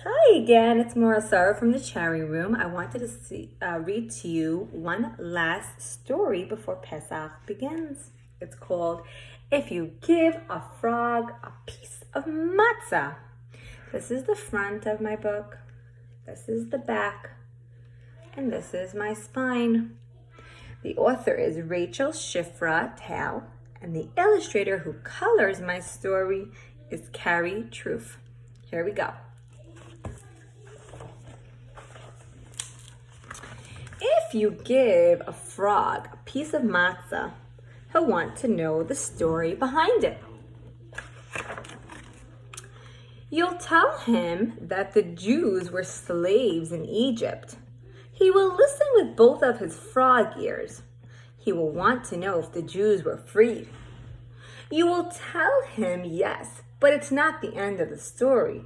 Hi again, it's Maura Sarah from the Cherry Room. I wanted to read to you one last story before Pesach begins. It's called If You Give a Frog a Piece of Matzah. This is the front of my book, this is the back, and this is my spine. The author is Rachel Shifra Tal, and the illustrator who colors my story is Carrie Truth. Here we go. If you give a frog a piece of matzah, he'll want to know the story behind it. You'll tell him that the Jews were slaves in Egypt. He will listen with both of his frog ears. He will want to know if the Jews were freed. You will tell him yes, but it's not the end of the story.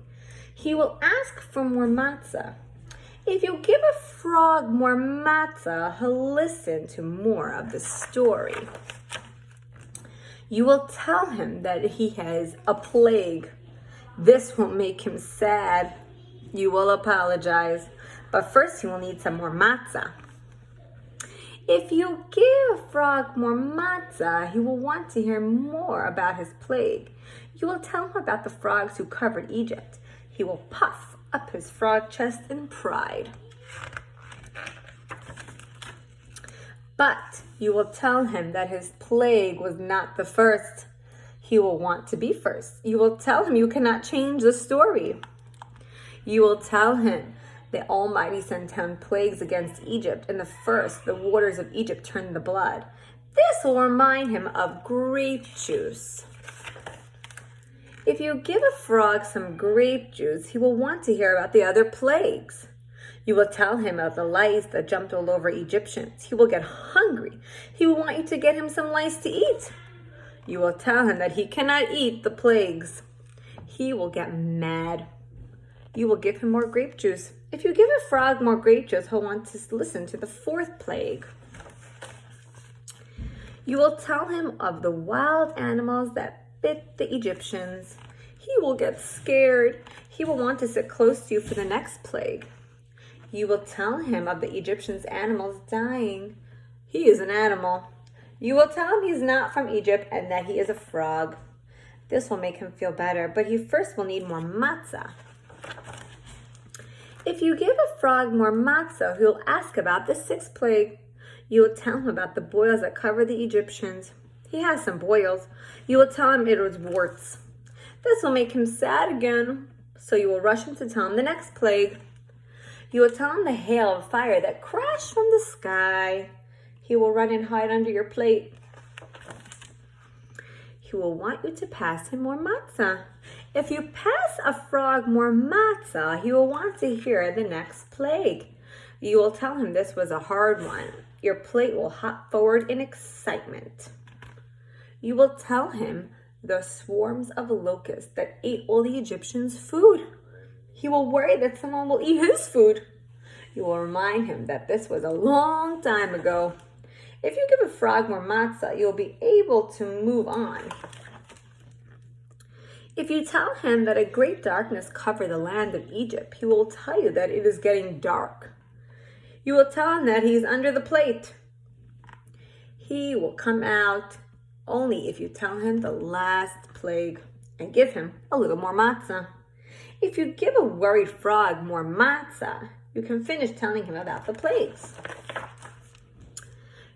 He will ask for more matzah. If you give a frog more matzah, he'll listen to more of the story. You will tell him that he has a plague. This won't make him sad. You will apologize, but first he will need some more matzah. If you give a frog more matzah, he will want to hear more about his plague. You will tell him about the frogs who covered Egypt. He will puff up his frog chest in pride. But you will tell him that his plague was not the first. He will want to be first. You will tell him you cannot change the story. You will tell him the Almighty sent 10 plagues against Egypt, and the waters of Egypt turned to blood. This will remind him of grape juice. If you give a frog some grape juice, he will want to hear about the other plagues. You will tell him of the lice that jumped all over Egyptians. He will get hungry. He will want you to get him some lice to eat. You will tell him that he cannot eat the plagues. He will get mad. You will give him more grape juice. If you give a frog more grape juice, he'll want to listen to the 4th plague. You will tell him of the wild animals that bit the Egyptians. He will get scared. He will want to sit close to you for the next plague. You will tell him of the Egyptians' animals dying. He is an animal. You will tell him he's not from Egypt and that he is a frog. This will make him feel better, but he first will need more matzah. If you give a frog more matzah, he'll ask about the 6th plague. You will tell him about the boils that covered the Egyptians. He has some boils. You will tell him it was warts. This will make him sad again, so you will rush him to tell him the next plague. You will tell him the hail of fire that crashed from the sky. He will run and hide under your plate. He will want you to pass him more matzah. If you pass a frog more matzah, he will want to hear the next plague. You will tell him this was a hard one. Your plate will hop forward in excitement. You will tell him the swarms of locusts that ate all the Egyptians' food. He will worry that someone will eat his food. You will remind him that this was a long time ago. If you give a frog more matzah, you'll be able to move on. If you tell him that a great darkness covered the land of Egypt, he will tell you that it is getting dark. You will tell him that he is under the plate. He will come out only if you tell him the last plague and give him a little more matzah. If you give a worried frog more matzah, you can finish telling him about the plagues.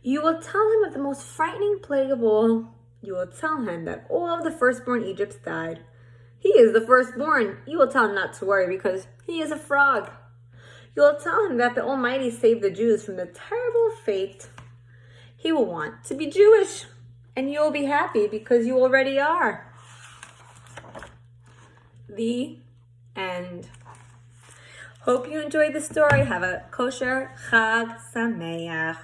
You will tell him of the most frightening plague of all. You will tell him that all of the firstborn Egypts died. He is the firstborn. You will tell him not to worry because he is a frog. You will tell him that the Almighty saved the Jews from the terrible fate. He will want to be Jewish, and you will be happy because you already are. The end. Hope you enjoyed the story. Have a kosher Chag Sameach.